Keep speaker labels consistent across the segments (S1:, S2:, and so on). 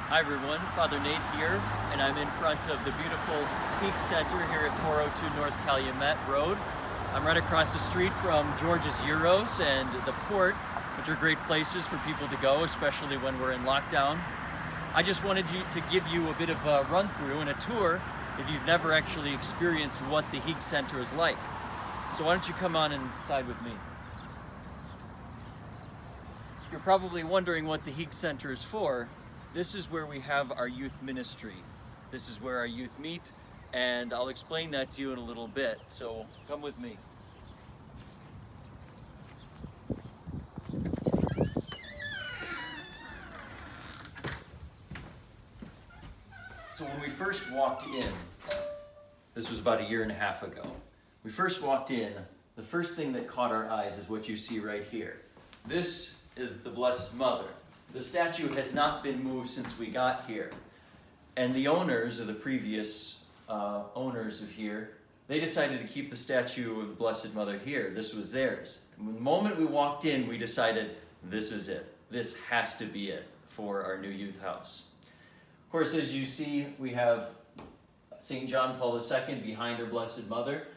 S1: Hi everyone, Father Nate here, and I'm in front of the beautiful Heeg Center here at 402 North Calumet Road. I'm right across the street from George's Euros and the Port, which are great places for people to go, especially when we're in lockdown. I just wanted to give you a bit of a run through and a tour if you've never actually experienced what the Heeg Center is like. So why don't you come on inside with me? You're probably wondering what the Heeg Center is for. This is where we have our youth ministry. This is where our youth meet, and I'll explain that to you in a little bit, so come with me. So when we first walked in, this was about 1.5 years ago, we first walked in, the first thing that caught our eyes is what you see right here. This is the Blessed Mother. The statue has not been moved since we got here. And the owners, or the previous owners of here, they decided to keep the statue of the Blessed Mother here. This was theirs. And the moment we walked in, we decided, this is it. This has to be it for our new youth house. Of course, as you see, we have St. John Paul II behind our Blessed Mother.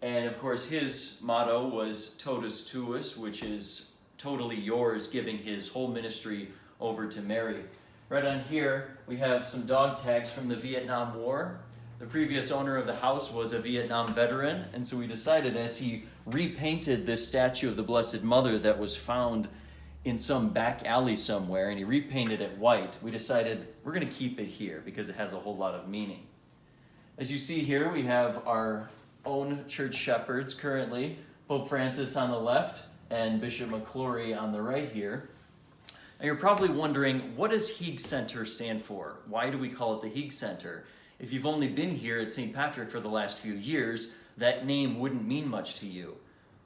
S1: And of course, his motto was Totus Tuus, which is totally yours, giving his whole ministry over to Mary. Right on here, we have some dog tags from the Vietnam War. The previous owner of the house was a Vietnam veteran, and so we decided, as he repainted this statue of the Blessed Mother that was found in some back alley somewhere, and he repainted it white, we decided we're going to keep it here because it has a whole lot of meaning. As you see here, we have our own church shepherds currently, Pope Francis on the left, and Bishop McClory on the right here. And you're probably wondering, what does Heeg Center stand for? Why do we call it the Heeg Center? If you've only been here at St. Patrick for the last few years, that name wouldn't mean much to you.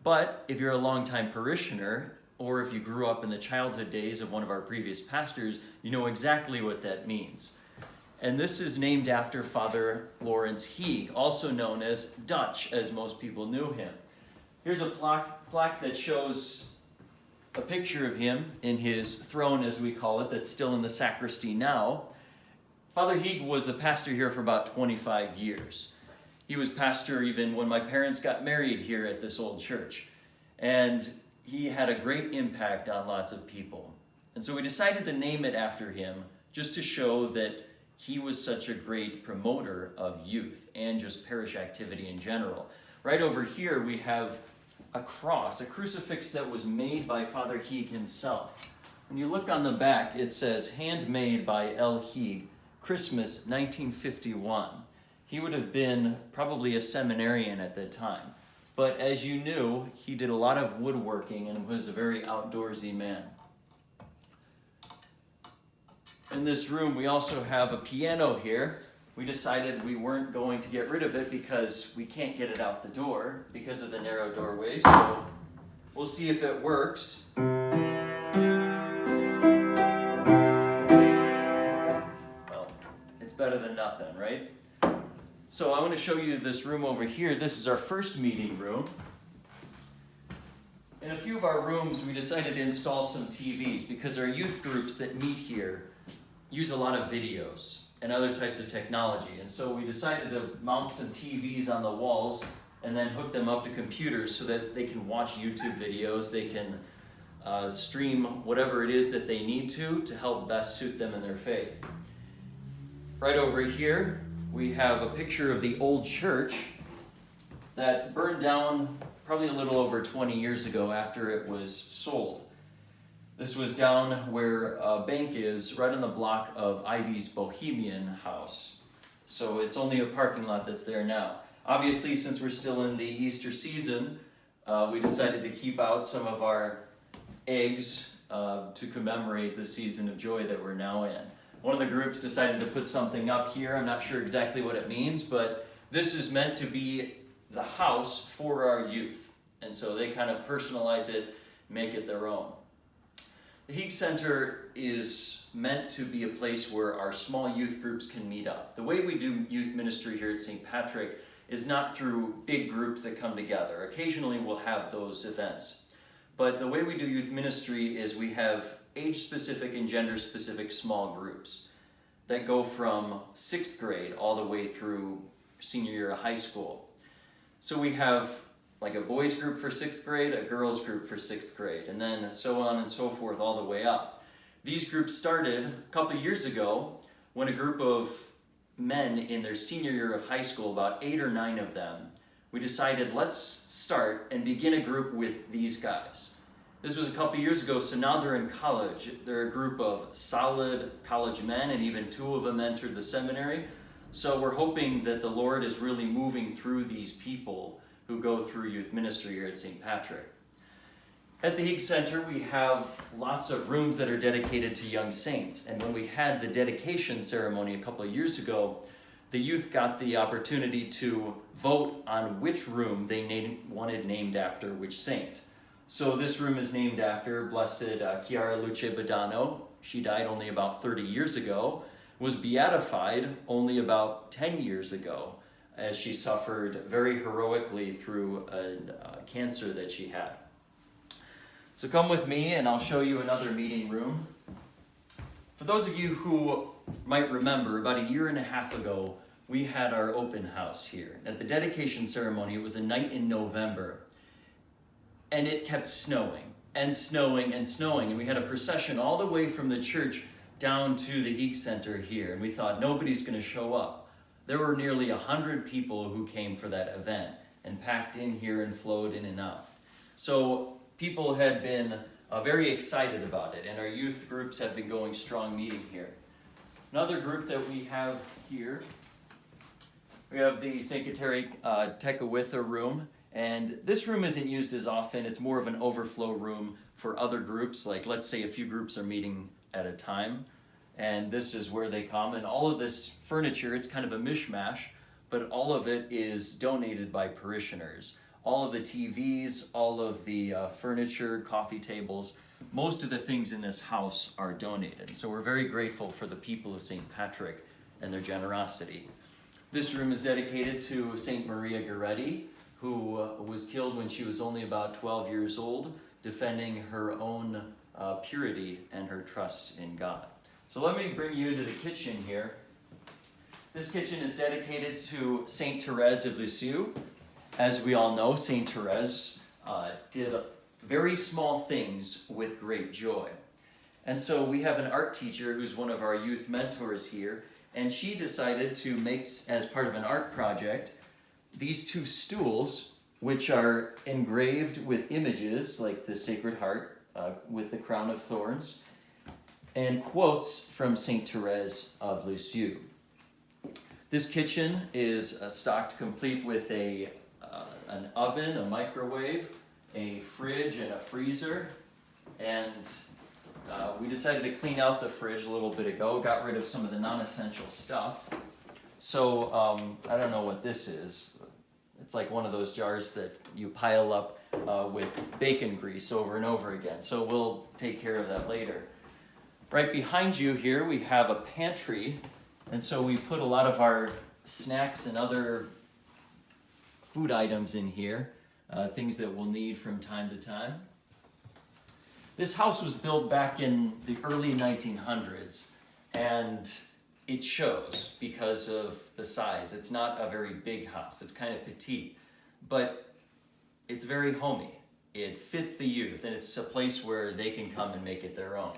S1: But if you're a longtime parishioner, or if you grew up in the childhood days of one of our previous pastors, you know exactly what that means. And this is named after Father Lawrence Heeg, also known as Dutch, as most people knew him. Here's a plaque that shows a picture of him in his throne, as we call it, that's still in the sacristy now. Father Heeg was the pastor here for about 25 years. He was pastor even when my parents got married here at this old church. And he had a great impact on lots of people. And so we decided to name it after him, just to show that he was such a great promoter of youth and just parish activity in general. Right over here we have a cross, a crucifix that was made by Father Heeg himself. When you look on the back, it says, handmade by L. Heeg, Christmas 1951. He would have been probably a seminarian at that time. But as you knew, he did a lot of woodworking and was a very outdoorsy man. In this room, we also have a piano here. We decided we weren't going to get rid of it because we can't get it out the door because of the narrow doorway, so we'll see if it works. Well, it's better than nothing, right? So I want to show you this room over here. This is our first meeting room. In a few of our rooms, we decided to install some TVs because our youth groups that meet here use a lot of videos and other types of technology. And so we decided to mount some TVs on the walls and then hook them up to computers so that they can watch YouTube videos, they can stream whatever it is that they need to help best suit them in their faith. Right over here, we have a picture of the old church that burned down probably a little over 20 years ago after it was sold. This was down where a bank is, right on the block of Ivy's Bohemian House. So it's only a parking lot that's there now. Obviously, since we're still in the Easter season, we decided to keep out some of our eggs to commemorate the season of joy that we're now in. One of the groups decided to put something up here. I'm not sure exactly what it means, but this is meant to be the house for our youth. And so they kind of personalize it, make it their own. The Heeg Center is meant to be a place where our small youth groups can meet up. The way we do youth ministry here at St. Patrick is not through big groups that come together. Occasionally we'll have those events. But the way we do youth ministry is we have age-specific and gender-specific small groups. that go from 6th grade all the way through senior year of high school. So we have like a boys group for 6th grade, a girls group for 6th grade, and then so on and so forth all the way up. These groups started a couple of years ago when a group of men in their senior year of high school, about 8 or 9 of them, we decided let's start and begin a group with these guys. This was a couple of years ago, so now they're in college. They're a group of solid college men, and even 2 of them entered the seminary. So we're hoping that the Lord is really moving through these people who go through youth ministry here at St. Patrick. At the Heeg Center, we have lots of rooms that are dedicated to young saints. And when we had the dedication ceremony a couple of years ago, the youth got the opportunity to vote on which room they wanted named after which saint. So this room is named after Blessed Chiara Luce Badano. She died only about 30 years ago, was beatified only about 10 years ago, as she suffered very heroically through a cancer that she had. So come with me and I'll show you another meeting room. For those of you who might remember, about a year and a half ago, we had our open house here. At the dedication ceremony, it was a night in November, and it kept snowing and snowing and snowing, and we had a procession all the way from the church down to the Heeg Center here, and we thought nobody's going to show up. There were nearly 100 people who came for that event and packed in here and flowed in and out. So people had been very excited about it, and our youth groups have been going strong meeting here. Another group that we have here, we have the St. Kateri Tekawitha room, and this room isn't used as often. It's more of an overflow room for other groups, like let's say a few groups are meeting at a time, and this is where they come, and all of this furniture, it's kind of a mishmash, but all of it is donated by parishioners. All of the TVs, all of the furniture, coffee tables, most of the things in this house are donated. So we're very grateful for the people of St. Patrick and their generosity. This room is dedicated to St. Maria Goretti, who was killed when she was only about 12 years old, defending her own purity and her trust in God. So let me bring you to the kitchen here. This kitchen is dedicated to St. Therese of Lisieux. As we all know, St. Therese did very small things with great joy. And so we have an art teacher who's one of our youth mentors here, and she decided to make, as part of an art project, these 2 stools, which are engraved with images like the Sacred Heart with the crown of thorns, and quotes from St. Therese of Lisieux. This kitchen is stocked complete with an oven, a microwave, a fridge, and a freezer. And we decided to clean out the fridge a little bit ago, got rid of some of the non-essential stuff. So I don't know what this is. It's like one of those jars that you pile up with bacon grease over and over again. So we'll take care of that later. Right behind you here, we have a pantry. And so we put a lot of our snacks and other food items in here, things that we'll need from time to time. This house was built back in the early 1900s, and it shows because of the size. It's not a very big house. It's kind of petite, but it's very homey. It fits the youth, and it's a place where they can come and make it their own.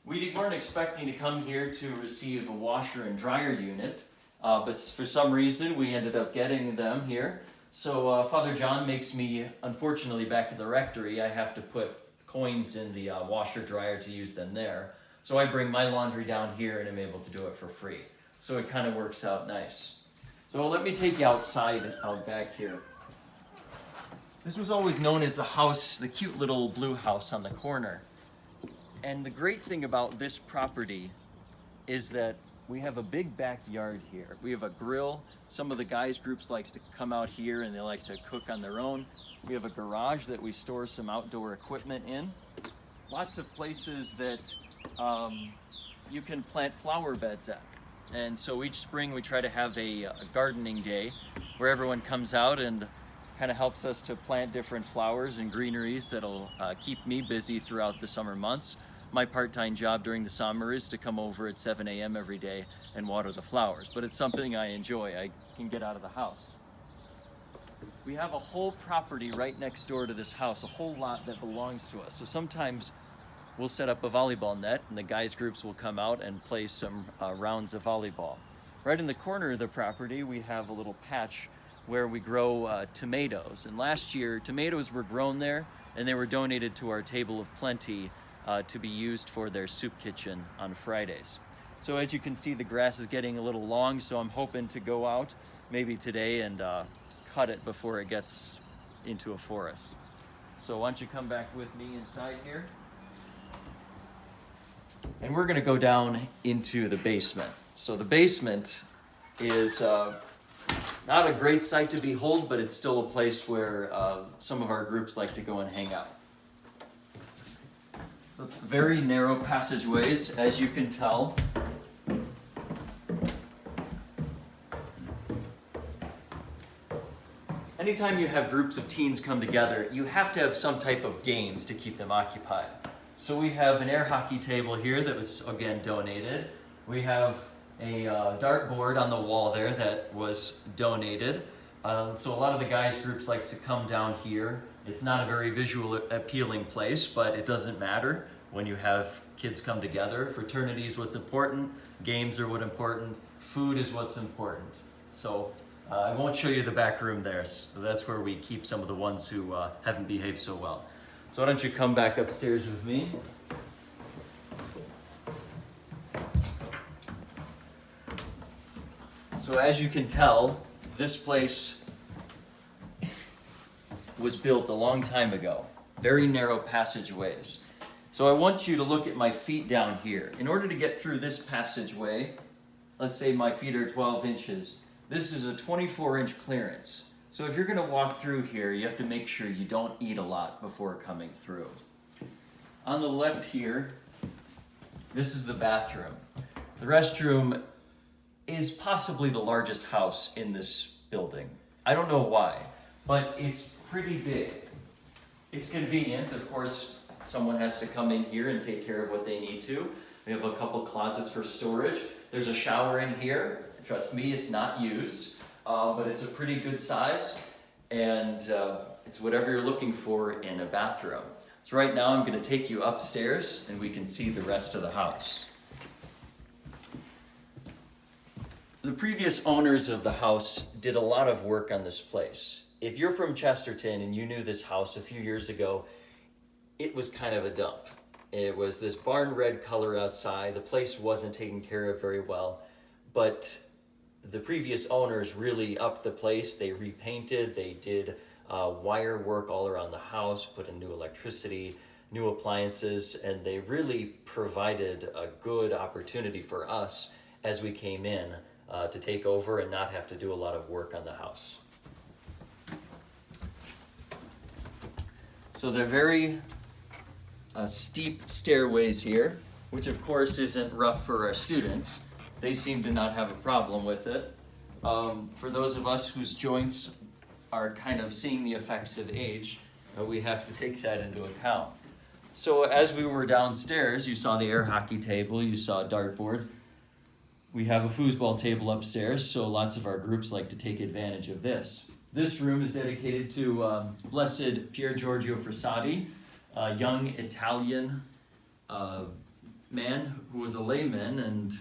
S1: We weren't expecting to come here to receive a washer and dryer unit, but for some reason we ended up getting them here. So Father John makes me, unfortunately back at the rectory, I have to put coins in the washer dryer to use them there. So I bring my laundry down here and I'm able to do it for free. So it kind of works out nice. So let me take you outside, out back here. This was always known as the house, the cute little blue house on the corner. And the great thing about this property is that we have a big backyard here. We have a grill. Some of the guys' groups likes to come out here and they like to cook on their own. We have a garage that we store some outdoor equipment in. Lots of places that you can plant flower beds at. And so each spring we try to have a gardening day where everyone comes out and kind of helps us to plant different flowers and greeneries that'll keep me busy throughout the summer months. my part-time job during the summer is to come over at 7 a.m. every day and water the flowers, but it's something I enjoy. I can get out of the house. We have a whole property right next door to this house, a whole lot that belongs to us. So sometimes we'll set up a volleyball net and the guys groups will come out and play some rounds of volleyball. Right in the corner of the property, we have a little patch where we grow tomatoes. And last year, tomatoes were grown there and they were donated to our Table of Plenty to be used for their soup kitchen on Fridays. So as you can see, the grass is getting a little long, so I'm hoping to go out maybe today and cut it before it gets into a forest. So why don't you come back with me inside here? And we're gonna go down into the basement. So the basement is not a great sight to behold, but it's still a place where some of our groups like to go and hang out. So it's very narrow passageways, as you can tell. Anytime you have groups of teens come together, you have to have some type of games to keep them occupied. So we have an air hockey table here that was, again, donated. We have a dartboard on the wall there that was donated. So a lot of the guys groups like to come down here. It's not a very visual appealing place, but it doesn't matter when you have kids come together. Fraternity is what's important, games are what's important, food is what's important. So I won't show you the back room there. So that's where we keep some of the ones who haven't behaved so well. So why don't you come back upstairs with me? So as you can tell, this place was built a long time ago. Very narrow passageways. So I want you to look at my feet down here. In order to get through this passageway, let's say my feet are 12 inches, this is a 24-inch clearance. So if you're gonna walk through here, you have to make sure you don't eat a lot before coming through. On the left here, this is the bathroom. The restroom is possibly the largest house in this building. I don't know why, but it's pretty big. It's convenient. Of course, someone has to come in here and take care of what they need to. We have a couple closets for storage. There's a shower in here. Trust me, it's not used, but it's a pretty good size, and it's whatever you're looking for in a bathroom. So right now I'm going to take you upstairs and we can see the rest of the house. The previous owners of the house did a lot of work on this place. If you're from Chesterton and you knew this house a few years ago, it was kind of a dump. It was this barn red color outside. The place wasn't taken care of very well, but the previous owners really upped the place. They repainted, they did wire work all around the house, put in new electricity, new appliances, and they really provided a good opportunity for us as we came in to take over and not have to do a lot of work on the house. So they're very steep stairways here, which of course isn't rough for our students. They seem to not have a problem with it. For those of us whose joints are kind of seeing the effects of age, we have to take that into account. So as we were downstairs, you saw the air hockey table, you saw dartboards. We have a foosball table upstairs, so lots of our groups like to take advantage of this. This room is dedicated to Blessed Pier Giorgio Frassati, a young Italian man who was a layman and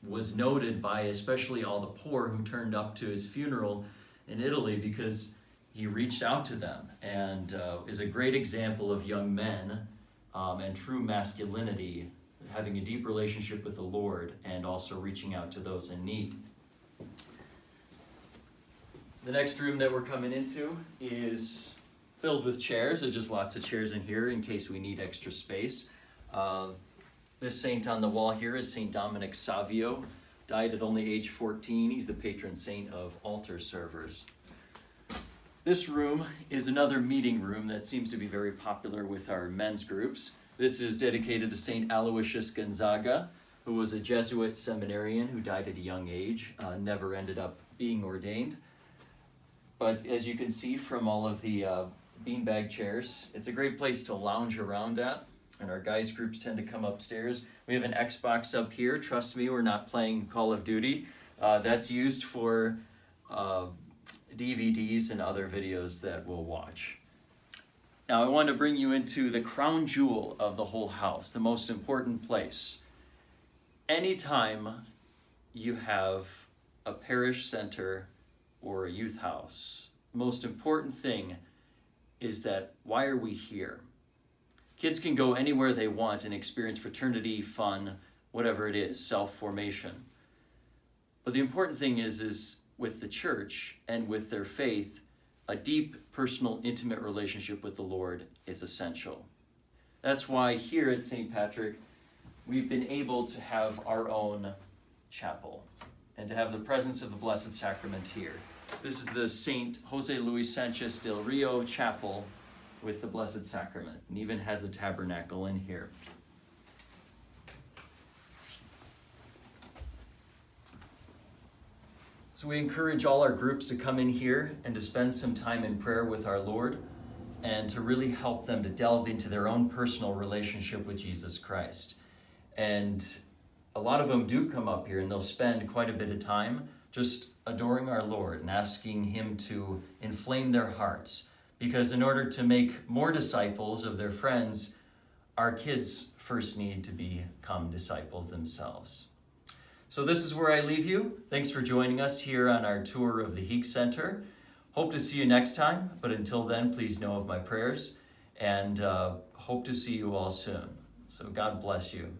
S1: was noted by especially all the poor who turned up to his funeral in Italy because he reached out to them and is a great example of young men and true masculinity, having a deep relationship with the Lord and also reaching out to those in need. The next room that we're coming into is filled with chairs. There's just lots of chairs in here in case we need extra space. This saint on the wall here is Saint Dominic Savio, died at only age 14. He's the patron saint of altar servers. This room is another meeting room that seems to be very popular with our men's groups. This is dedicated to Saint Aloysius Gonzaga, who was a Jesuit seminarian who died at a young age, never ended up being ordained. But as you can see from all of the beanbag chairs, it's a great place to lounge around at. And our guys groups tend to come upstairs. We have an Xbox up here. Trust me, we're not playing Call of Duty. That's used for DVDs and other videos that we'll watch. Now I want to bring you into the crown jewel of the whole house, the most important place. Anytime you have a parish center or a youth house, the most important thing is that why are we here? Kids can go anywhere they want and experience fraternity, fun, whatever it is, self-formation. But the important thing is with the church and with their faith, a deep, personal, intimate relationship with the Lord is essential. That's why here at St. Patrick, we've been able to have our own chapel and to have the presence of the Blessed Sacrament here. This is the St. Jose Luis Sanchez del Rio Chapel with the Blessed Sacrament, and even has a tabernacle in here. So we encourage all our groups to come in here and to spend some time in prayer with our Lord and to really help them to delve into their own personal relationship with Jesus Christ. And a lot of them do come up here and they'll spend quite a bit of time just adoring our Lord and asking Him to inflame their hearts. Because in order to make more disciples of their friends, our kids first need to become disciples themselves. So this is where I leave you. Thanks for joining us here on our tour of the Heeg Center. Hope to see you next time, but until then, please know of my prayers, and hope to see you all soon. So God bless you.